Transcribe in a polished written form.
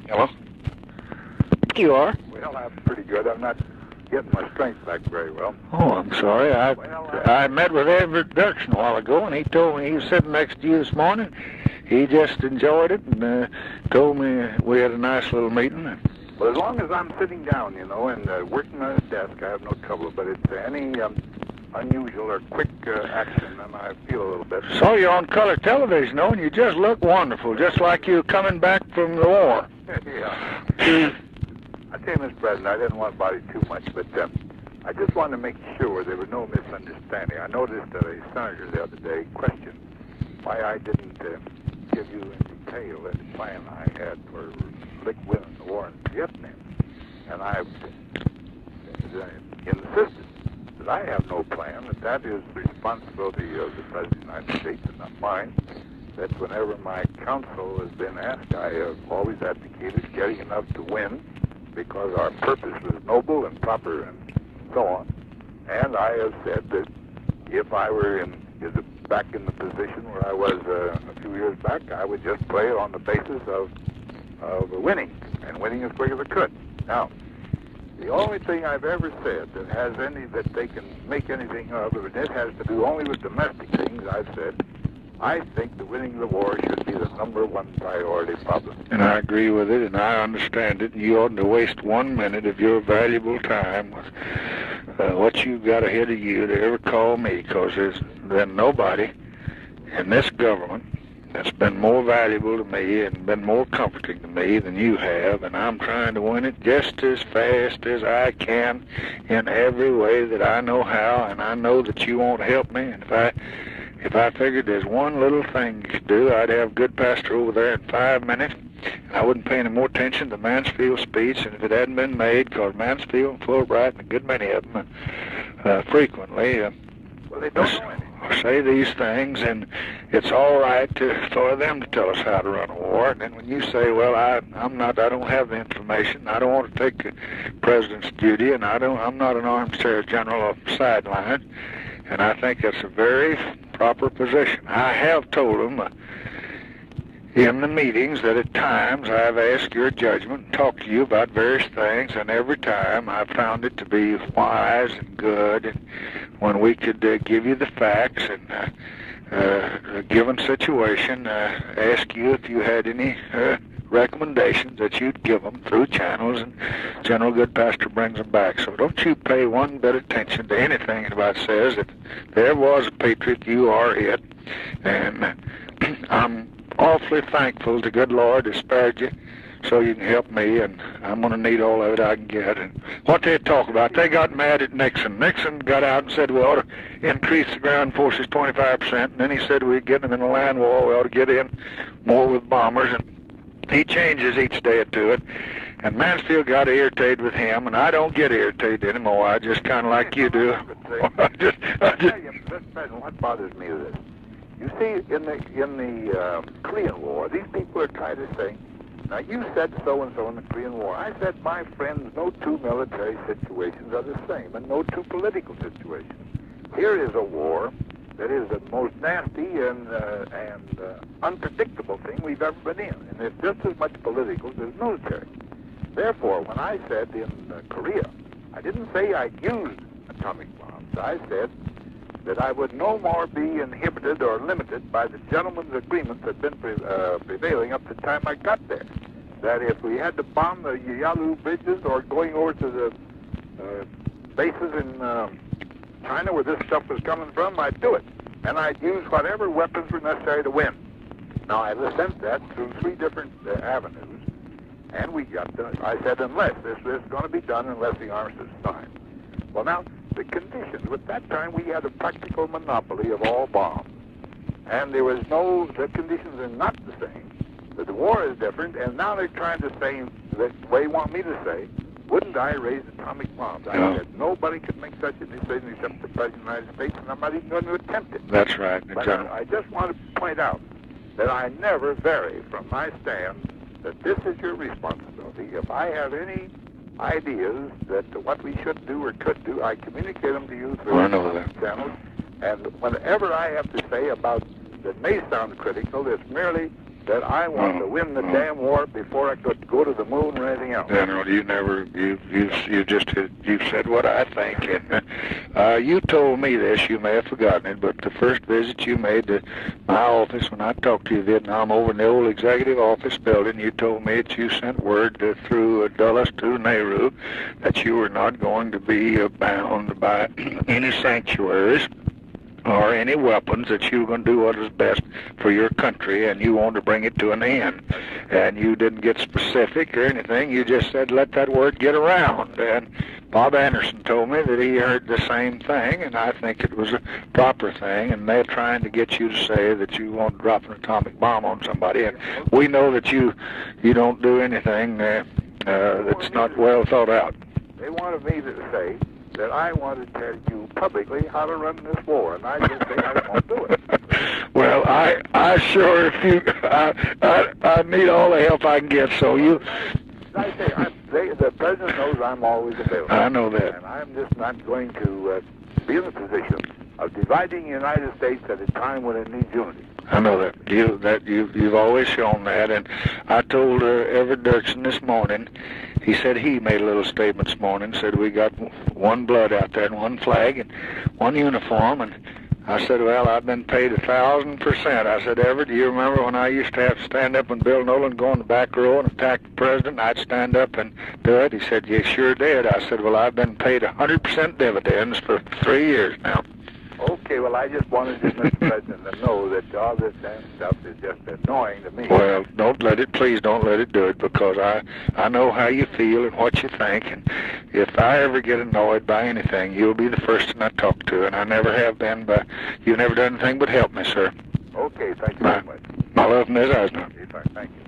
Hello? You are? Well, I'm pretty good. I'm not getting my strength back very well. Oh, I'm sorry. I met with Everett Dirksen a while ago, and he told me he was sitting next to you this morning. He just enjoyed it and told me we had a nice little meeting. Well, as long as I'm sitting down, and working on a desk, I have no trouble. But it's any unusual or quick action, and I feel a little bit. Saw you on color television, and you just look wonderful, just like you coming back from the war. Yeah. I tell you, Mr. President, I didn't want to bother you too much, but I just wanted to make sure there was no misunderstanding. I noticed that a senator the other day questioned why I didn't give you in detail that plan I had for winning the war in Vietnam. And I insisted that I have no plan, that is the responsibility of the President of the United States and not mine. That whenever my counsel has been asked, I have always advocated getting enough to win, because our purpose was noble and proper and so on. And I have said that if I were back in the position where I was a few years back, I would just play on the basis of winning, and winning as quick as I could. Now, the only thing I've ever said that has any that they can make anything of, and it has to do only with domestic things, I've said, I think the winning of the war should be the #1 priority problem. And I agree with it, and I understand it. You oughtn't to waste 1 minute of your valuable time with what you've got ahead of you to ever call me, because there's been nobody in this government that's been more valuable to me and been more comforting to me than you have, and I'm trying to win it just as fast as I can in every way that I know how, and I know that you won't help me. And if I figured there's one little thing you could do, I'd have good pastor over there in 5 minutes. I wouldn't pay any more attention to Mansfield's speech, and if it hadn't been made, because Mansfield and Fulbright and a good many of them frequently well, they don't know anything. Say these things, and it's all right for them to tell us how to run a war. And then when you say, well, I don't have the information, I don't want to take the president's duty, and I'm not an armchair general off the sideline, and I think that's a very proper position. I have told them in the meetings that at times I've asked your judgment and talked to you about various things, and every time I've found it to be wise and good, and when we could give you the facts and a given situation, ask you if you had any recommendations that you'd give them through channels, and General Goodpasture brings them back. So don't you pay one bit of attention to anything anybody says. If there was a patriot, you are it. And I'm awfully thankful to good Lord to spared you so you can help me, and I'm going to need all of it I can get. And what they talk about, they got mad at Nixon. Nixon got out and said we ought to increase the ground forces 25%, and then he said we'd get them in a land war, we ought to get in more with bombers, and he changes each day to it. And Mansfield got irritated with him, and I don't get irritated anymore. I just kind of like you do. I tell you, Mr. President, what bothers me is this. You see, in the Korean War, these people are trying to say, now you said so-and-so in the Korean War. I said, my friends, no two military situations are the same, and no two political situations. Here is a war that is the most nasty and unpredictable thing we've ever been in, and it's just as much political as military. Therefore, when I said in Korea, I didn't say I'd used atomic bombs. I said that I would no more be inhibited or limited by the gentleman's agreement that had been prevailing up to the time I got there. That if we had to bomb the Yalu bridges or going over to the bases in China where this stuff was coming from, I'd do it. And I'd use whatever weapons were necessary to win. Now, I sent that through 3 different avenues, and we got I said, unless this is going to be done, unless the armistice is signed. Well, now, the conditions, at that time we had a practical monopoly of all bombs. And there was the conditions are not the same. That the war is different, and now they're trying to say, the way they want me to say, wouldn't I raise atomic bombs? I said, nobody could make such a decision except the President of the United States, and I'm not even going to attempt it. That's right. But I just want to point out that I never vary from my stand that this is your responsibility. If I have any ideas that what we should do or could do, I communicate them to you through channels. And whatever I have to say about that may sound critical, it's merely that I want to win the damn war before I could go to the moon or anything else. General, you said what I think, and you told me this. You may have forgotten it, but the first visit you made to my office when I talked to you in Vietnam over in the old executive office building, you told me that you sent word through Dulles to Nehru that you were not going to be bound by any sanctuaries or any weapons, that you were going to do what was best for your country, and you wanted to bring it to an end. And you didn't get specific or anything. You just said, let that word get around. And Bob Anderson told me that he heard the same thing, and I think it was a proper thing, and they're trying to get you to say that you want to drop an atomic bomb on somebody. And we know that you don't do anything that's not well thought out. They wanted me to say that I want to tell you publicly how to run this war, and I just say I won't do it. Well, I sure, I need all the help I can get, so you... I say, the President knows I'm always available. I know that. And I'm just not going to be in the position of dividing the United States at a time when it needs unity. I know that. You've always shown that, and I told Everett Dirksen this morning. He said he made a little statement this morning. Said we got one blood out there and one flag and one uniform. And I said, well, I've been paid 1,000%. I said, Everett, do you remember when I used to have to stand up and Bill Nolan go in the back row and attack the president? I'd stand up and do it. He said, you sure did. I said, well, I've been paid 100% dividends for 3 years now. Okay, well, I just wanted you, Mr. President, to know that all this damn stuff is just annoying to me. Well, please don't let it do it, because I know how you feel and what you think, and if I ever get annoyed by anything, you'll be the first one I talk to, and I never have been, but you've never done anything but help me, sir. Okay, thank you very much. My love, Ms. Eisenhower. Thank you.